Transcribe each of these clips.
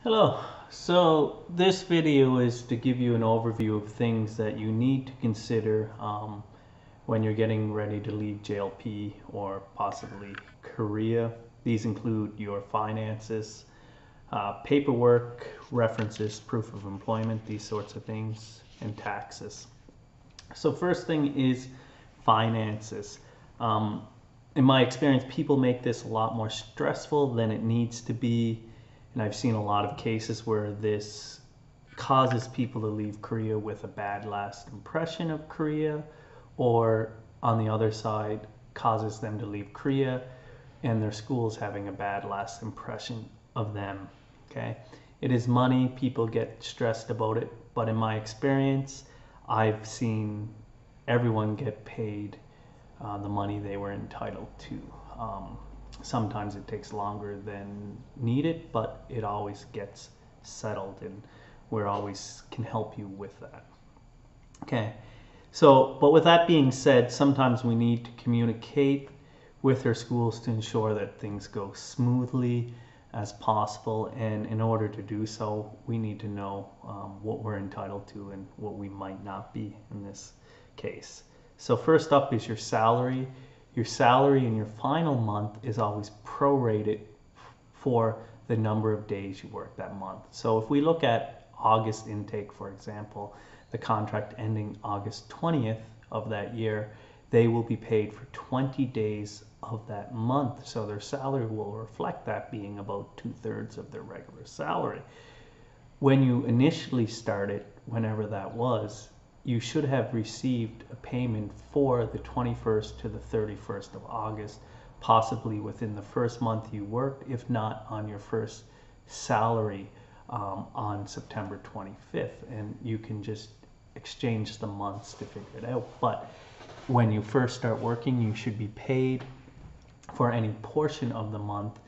Hello. So this video is to give you an overview of things that you need to consider when you're getting ready to leave JLP or possibly Korea. These include your finances, paperwork, references, proof of employment, these sorts of things, and taxes. So first thing is finances. In my experience, people make this a lot more stressful than it needs to be. And I've seen a lot of cases where this causes people to leave Korea with a bad last impression of Korea, or on the other side, causes them to leave Korea and their schools having a bad last impression of them. Okay, it is money, people get stressed about it, but in my experience, I've seen everyone get paid the money they were entitled to. Sometimes it takes longer than needed, but it always gets settled, and we always can help you with that. Okay, so, but with that being said, sometimes we need to communicate with our schools to ensure that things go smoothly as possible, and in order to do so, we need to know what we're entitled to and what we might not be in this case. So first up is your salary. Your salary in your final month is always prorated for the number of days you work that month. So if we look at August intake, for example, the contract ending August 20th of that year, they will be paid for 20 days of that month. So their salary will reflect that, being about 2/3 of their regular salary. When you initially started, whenever that was, you should have received a payment for the 21st to the 31st of August, possibly within the first month you worked, if not on your first salary on September 25th. And you can just exchange the months to figure it out. But when you first start working, you should be paid for any portion of the month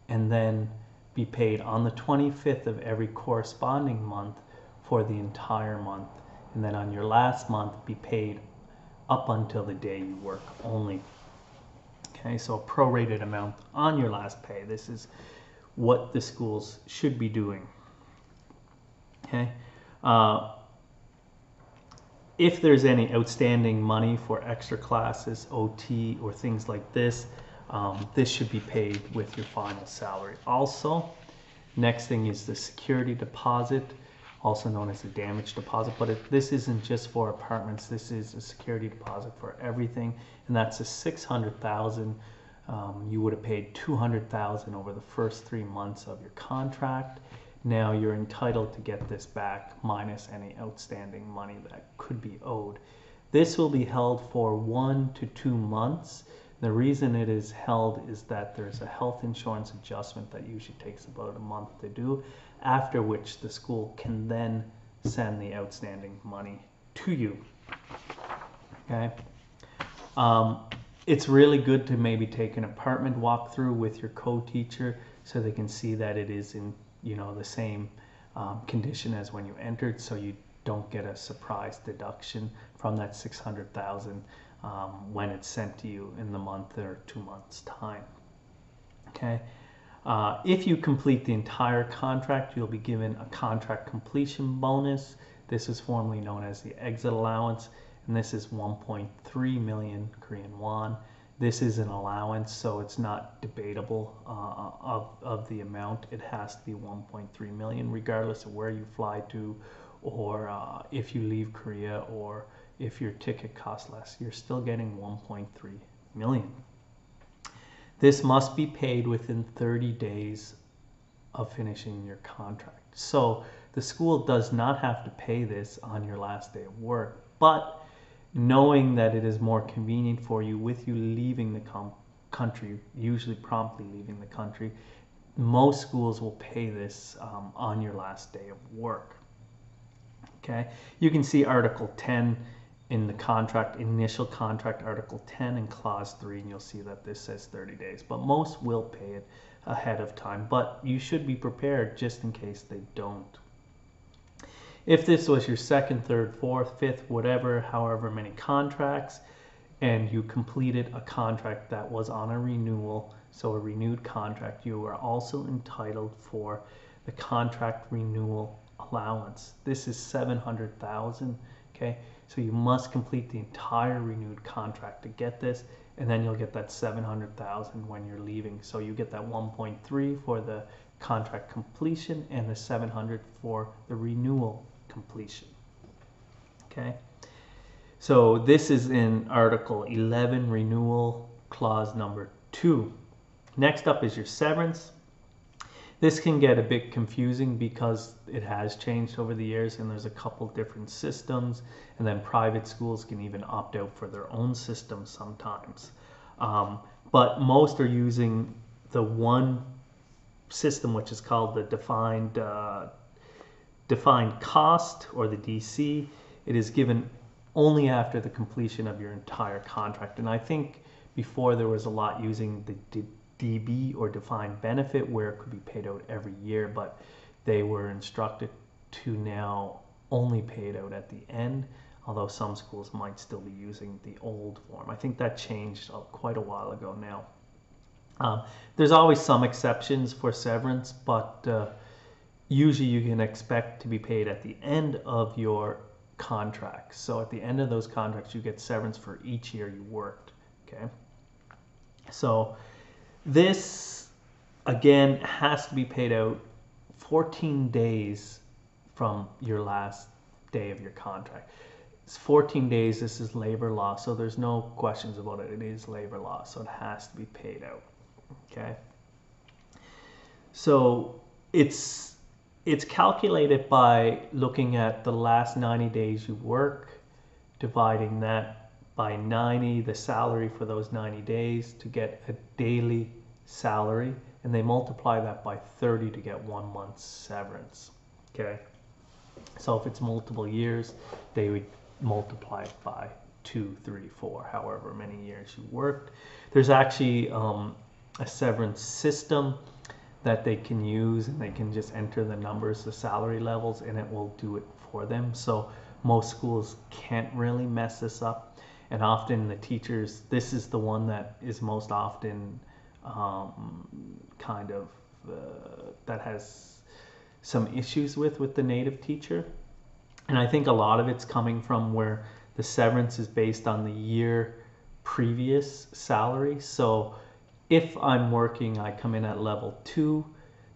and then be paid on the 25th of every corresponding month for the entire month. And then on your last month, be paid up until the day you work only. Okay, so a prorated amount on your last pay. This is what the schools should be doing. Okay, if there's any outstanding money for extra classes, OT, or things like this, this should be paid with your final salary. Also, next thing is the security deposit, also known as a damage deposit, but this isn't just for apartments. This is a security deposit for everything, and that's a $600,000. You would have paid $200,000 over the first 3 months of your contract. Now you're entitled to get this back minus any outstanding money that could be owed. This will be held for 1 to 2 months. The reason it is held is that there's a health insurance adjustment that usually takes about a month to do, after which the school can then send the outstanding money to you. Okay. It's really good to maybe take an apartment walkthrough with your co-teacher so they can see that it is in the same condition as when you entered, so you don't get a surprise deduction from that $600,000 when it's sent to you in the month or 2 months time. Okay. If you complete the entire contract, you'll be given a contract completion bonus. This is formerly known as the exit allowance, and this is 1.3 million Korean won. This is an allowance, so it's not debatable of the amount. It has to be 1.3 million, regardless of where you fly to, or if you leave Korea, or if your ticket costs less, you're still getting 1.3 million. This must be paid within 30 days of finishing your contract. So the school does not have to pay this on your last day of work, but knowing that it is more convenient for you with you leaving the country, usually promptly leaving the country, most schools will pay this on your last day of work. Okay, you can see Article 10 in the contract, initial contract, Article 10 and Clause 3, and you'll see that this says 30 days. But most will pay it ahead of time, but you should be prepared just in case they don't. If this was your second, third, fourth, fifth, whatever, however many contracts, and you completed a contract that was on a renewal, so a renewed contract, you are also entitled for the contract renewal allowance. This is $700,000. Okay, so you must complete the entire renewed contract to get this, and then you'll get that $700,000 when you're leaving. So you get that 1.3 for the contract completion and the 700 for the renewal completion. Okay, so this is in Article 11, Renewal Clause number 2. Next up is your severance. This can get a bit confusing because it has changed over the years, and there's a couple different systems, and then private schools can even opt out for their own system sometimes. But most are using the one system, which is called the defined cost, or the DC. It is given only after the completion of your entire contract. And I think before there was a lot using the DB, or defined benefit, where it could be paid out every year, but they were instructed to now only pay it out at the end, although some schools might still be using the old form. I think that changed quite a while ago now. There's always some exceptions for severance, but usually you can expect to be paid at the end of your contract. So at the end of those contracts, you get severance for each year you worked. Okay, so this again has to be paid out 14 days from your last day of your contract. It's 14 days. This is labor law, so there's no questions about it. It is labor law, so it has to be paid out. Okay, so it's calculated by looking at the last 90 days you work, dividing that by 90, the salary for those 90 days, to get a daily salary, and they multiply that by 30 to get 1 month's severance. Okay, so if it's multiple years, they would multiply it by 2, 3, 4, however many years you worked. There's actually a severance system that they can use, and they can just enter the numbers, the salary levels, and it will do it for them. So most schools can't really mess this up, and often the teachers, this is the one that is most often that has some issues with the native teacher. And I think a lot of it's coming from where the severance is based on the year previous salary. So if I'm working, I come in at level 2,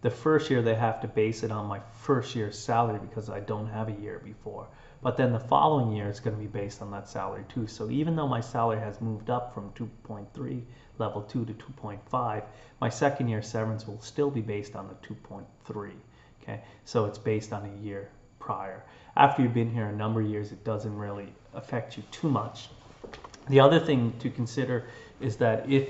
the first year they have to base it on my first year's salary because I don't have a year before. But then the following year it's going to be based on that salary too. So even though my salary has moved up from 2.3 level 2 to 2.5, my second year severance will still be based on the 2.3. Okay, so it's based on a year prior. After you've been here a number of years, it doesn't really affect you too much. The other thing to consider is that if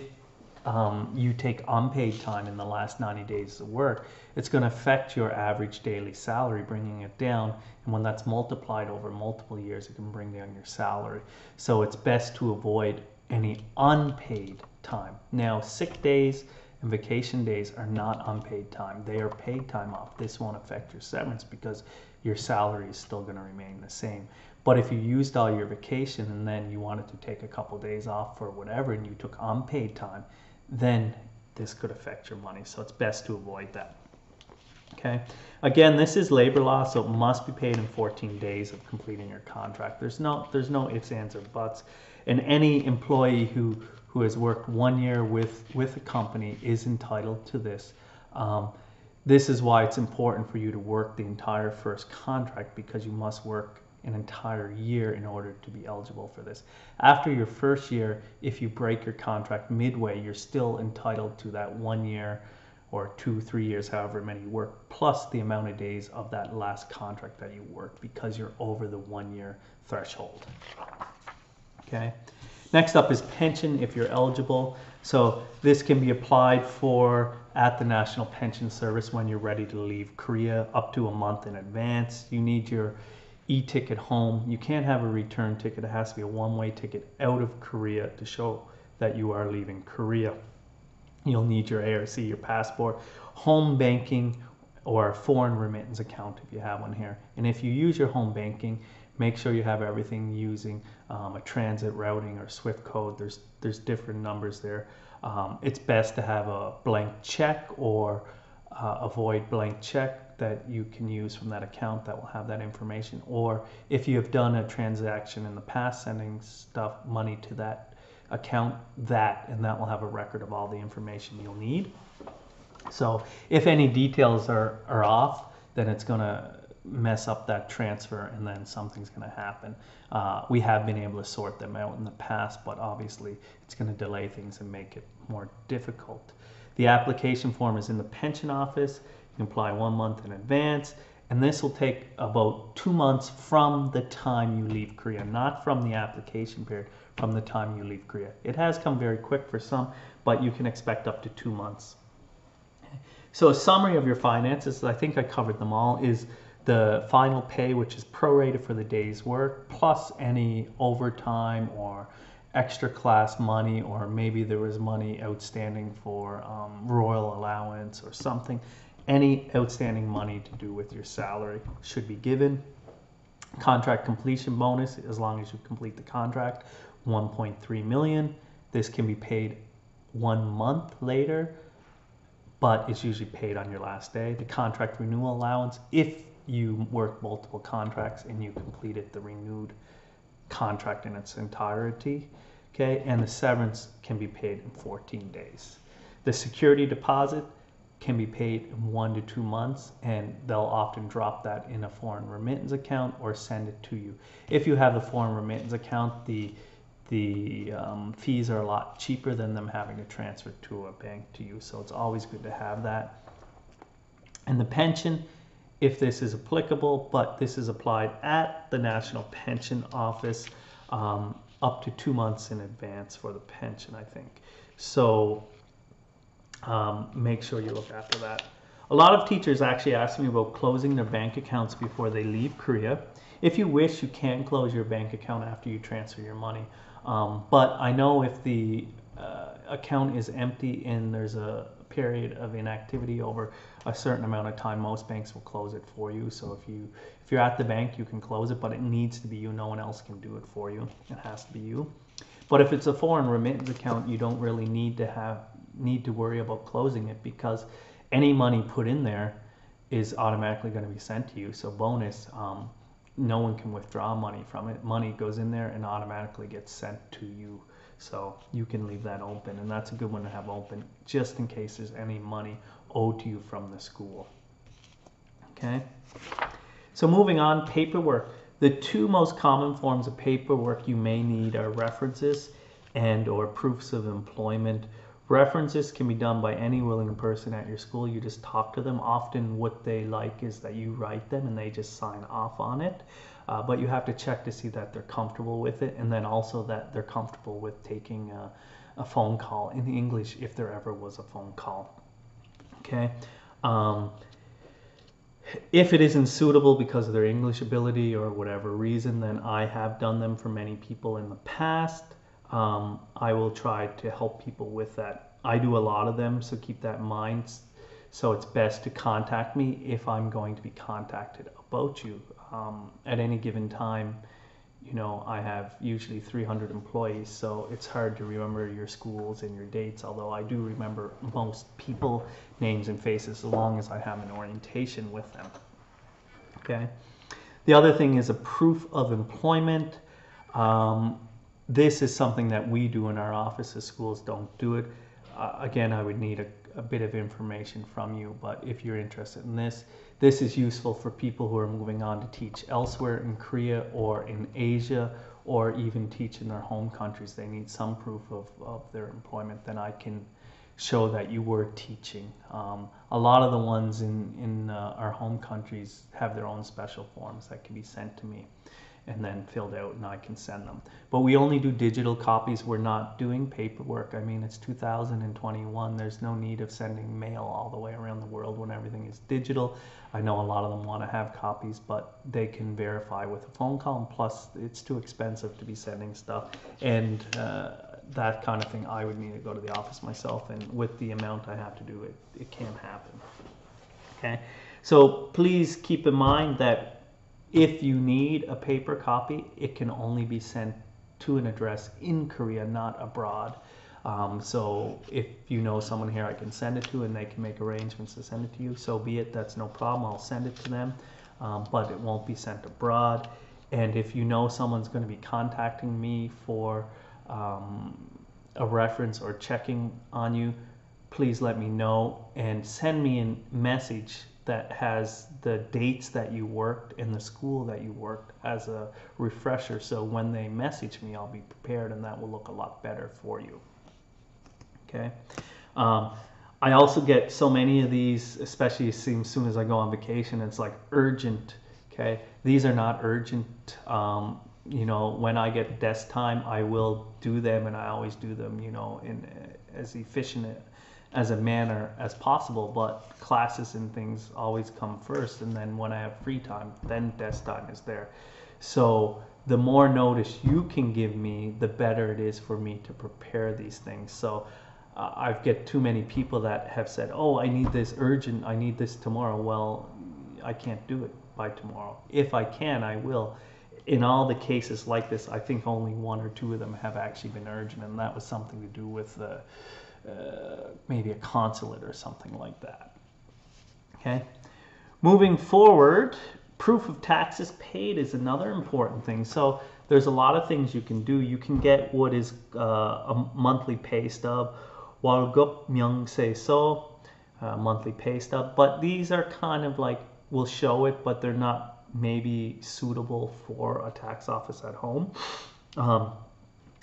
you take unpaid time in the last 90 days of work, it's going to affect your average daily salary, bringing it down. And when that's multiplied over multiple years, it can bring down your salary. So it's best to avoid any unpaid time. Now, sick days and vacation days are not unpaid time. They are paid time off. This won't affect your severance because your salary is still going to remain the same. But if you used all your vacation and then you wanted to take a couple days off for whatever, and you took unpaid time, then this could affect your money. So it's best to avoid that. Okay. Again, this is labor law, so it must be paid in 14 days of completing your contract. There's no ifs, ands, or buts. And any employee who has worked 1 year with a company is entitled to this. This is why it's important for you to work the entire first contract, because you must work an entire year in order to be eligible for this. After your first year, if you break your contract midway, you're still entitled to that 1 year or 2, 3 years, however many you work, plus the amount of days of that last contract that you worked, because you're over the 1 year threshold. Okay. Next up is pension, if you're eligible. So this can be applied for at the National Pension Service when you're ready to leave Korea, up to a month in advance. You need your e-ticket home. You can't have a return ticket. It has to be a one-way ticket out of Korea to show that you are leaving Korea. You'll need your ARC, your passport, home banking, or a foreign remittance account if you have one here. And if you use your home banking, make sure you have everything using a transit routing or SWIFT code. There's different numbers there. It's best to have a blank check or avoid blank check that you can use from that account that will have that information. Or if you have done a transaction in the past, sending money to that account, and that will have a record of all the information you'll need. So if any details are off, then it's going to mess up that transfer, and then something's going to happen. We have been able to sort them out in the past, but obviously it's going to delay things and make it more difficult. The application form is in the pension office. You can apply 1 month in advance, and this will take about 2 months from the time you leave Korea, not from the application period, from the time you leave Korea. It has come very quick for some, but you can expect up to 2 months. So a summary of your finances, I think I covered them all, is the final pay, which is prorated for the day's work, plus any overtime or extra class money, or maybe there was money outstanding for Royal Allowance or something. Any outstanding money to do with your salary should be given. Contract completion bonus, as long as you complete the contract, 1.3 million. This can be paid 1 month later, but it's usually paid on your last day. The contract renewal allowance, if you work multiple contracts and you completed the renewed contract in its entirety, okay, and the severance can be paid in 14 days. The security deposit can be paid in 1 to 2 months, and they'll often drop that in a foreign remittance account or send it to you. If you have a foreign remittance account, the fees are a lot cheaper than them having to transfer to a bank to you, so it's always good to have that. And the pension, if this is applicable, but this is applied at the National Pension Office up to 2 months in advance for the pension, I think. So make sure you look after that. A lot of teachers actually ask me about closing their bank accounts before they leave Korea. If you wish, you can close your bank account after you transfer your money. But I know if the account is empty and there's a period of inactivity over a certain amount of time, most banks will close it for you. So if you're at the bank, you can close it, but it needs to be you. No one else can do it for you. It has to be you. But if it's a foreign remittance account, you don't really need to worry about closing it, because any money put in there is automatically going to be sent to you. So bonus, no one can withdraw money from it. Money goes in there and automatically gets sent to you. So you can leave that open, and that's a good one to have open just in case there's any money owed to you from the school. Okay. So moving on, paperwork. The 2 most common forms of paperwork you may need are references and or proofs of employment. References can be done by any willing person at your school. You just talk to them. Often what they like is that you write them and they just sign off on it. But you have to check to see that they're comfortable with it, and then also that they're comfortable with taking a phone call in English if there ever was a phone call. Okay. If it isn't suitable because of their English ability or whatever reason, then I have done them for many people in the past. I will try to help people with that. I do a lot of them, so keep that in mind. So it's best to contact me if I'm going to be contacted about you. At any given time, you know, I have usually 300 employees, so it's hard to remember your schools and your dates, although I do remember most people, names and faces, as long as I have an orientation with them. Okay. The other thing is a proof of employment. This is something that we do in our offices. Schools don't do it. Again, I would need a bit of information from you, but if you're interested in this, this is useful for people who are moving on to teach elsewhere in Korea or in Asia, or even teach in their home countries. They need some proof of their employment. Then I can show that you were teaching. A lot of the ones in our home countries have their own special forms that can be sent to me and then filled out, and I can send them. But we only do digital copies. We're not doing paperwork. I mean, it's 2021. There's no need of sending mail all the way around the world when everything is digital. I know a lot of them want to have copies, but they can verify with a phone call, and plus it's too expensive to be sending stuff. And that kind of thing, I would need to go to the office myself, and with the amount I have to do, it can't happen. Okay, so please keep in mind that if you need a paper copy, it can only be sent to an address in Korea, not abroad. So if you know someone here I can send it to and they can make arrangements to send it to you, so be it. That's no problem. I'll send it to them, but it won't be sent abroad. And if you know someone's going to be contacting me for a reference or checking on you, please let me know and send me a message that has the dates that you worked and the school that you worked as a refresher. So when they message me, I'll be prepared, and that will look a lot better for you. Okay. I also get so many of these, especially as soon as I go on vacation. It's like urgent. Okay. These are not urgent. You know, when I get desk time, I will do them, and I always do them, you know, in as efficient as a manner as possible. But classes and things always come first, and then when I have free time, then desk time is there. So the more notice you can give me, the better it is for me to prepare these things. So I get too many people that have said, oh, I need this urgent, I need this tomorrow. Well, I can't do it by tomorrow. If I can, I will. In all the cases like this, I think only 1 or 2 of them have actually been urgent, and that was something to do with maybe a consulate or something like that. Okay. Moving forward, proof of taxes paid is another important thing. So there's a lot of things you can do. You can get what is a monthly pay stub, 월급명세서, monthly pay stub, but these are kind of like, we'll show it, but they're not maybe suitable for a tax office at home.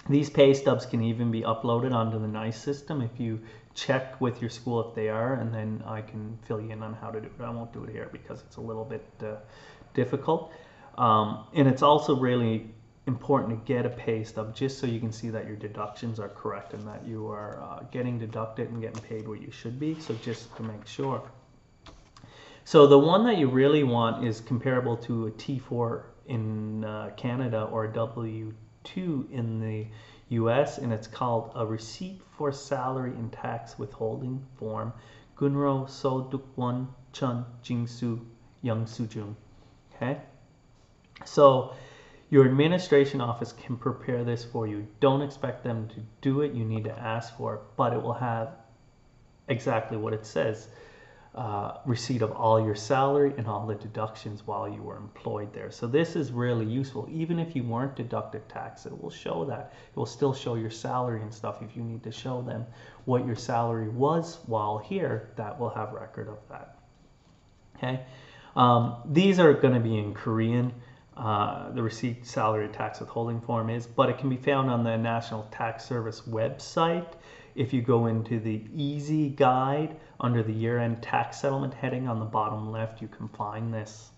These pay stubs can even be uploaded onto the NICE system if you check with your school if they are, and then I can fill you in on how to do it. I won't do it here because it's a little bit difficult. And it's also really important to get a pay stub just so you can see that your deductions are correct and that you are getting deducted and getting paid what you should be. So just to make sure. So the one that you really want is comparable to a T4 in Canada or a W2 in the US, and it's called a Receipt for Salary and Tax Withholding Form, 근로소득원천징수영수증. Okay? So your administration office can prepare this for you. Don't expect them to do it. You need to ask for it, but it will have exactly what it says. Receipt of all your salary and all the deductions while you were employed there. So this is really useful. Even if you weren't deducted tax, it will show that. It will still show your salary and stuff. If you need to show them what your salary was while here, that will have record of that. Okay. These are going to be in Korean. The receipt, salary, tax withholding form is, but it can be found on the National Tax Service website. If you go into the Easy Guide under the year-end tax settlement heading on the bottom left, you can find this.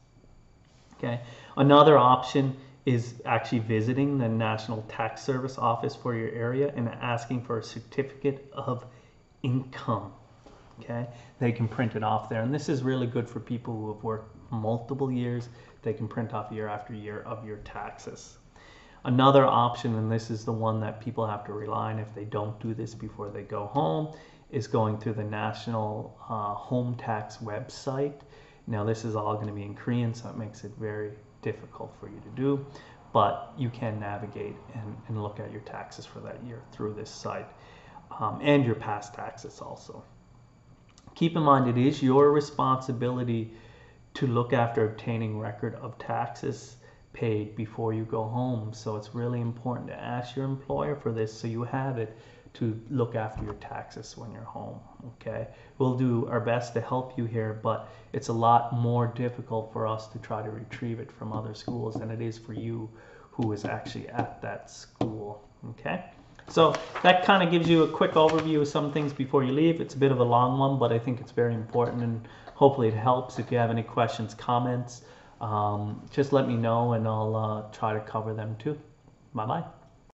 Okay. Another option is actually visiting the National Tax Service office for your area and asking for a certificate of income. Okay. They can print it off there, and this is really good for people who have worked multiple years. They can print off year after year of your taxes. Another option, and this is the one that people have to rely on if they don't do this before they go home, is going through the National Home Tax website. Now this is all going to be in Korean, so it makes it very difficult for you to do, but you can navigate and look at your taxes for that year through this site, and your past taxes also. Keep in mind, it is your responsibility to look after obtaining record of taxes paid before you go home. So it's really important to ask your employer for this so you have it to look after your taxes when you're home. Okay, we'll do our best to help you here, but it's a lot more difficult for us to try to retrieve it from other schools than it is for you who is actually at that school. Okay, so that kind of gives you a quick overview of some things before you leave. It's a bit of a long one, but I think it's very important, and hopefully it helps. If you have any questions, comments, just let me know, and I'll try to cover them too. Bye-bye.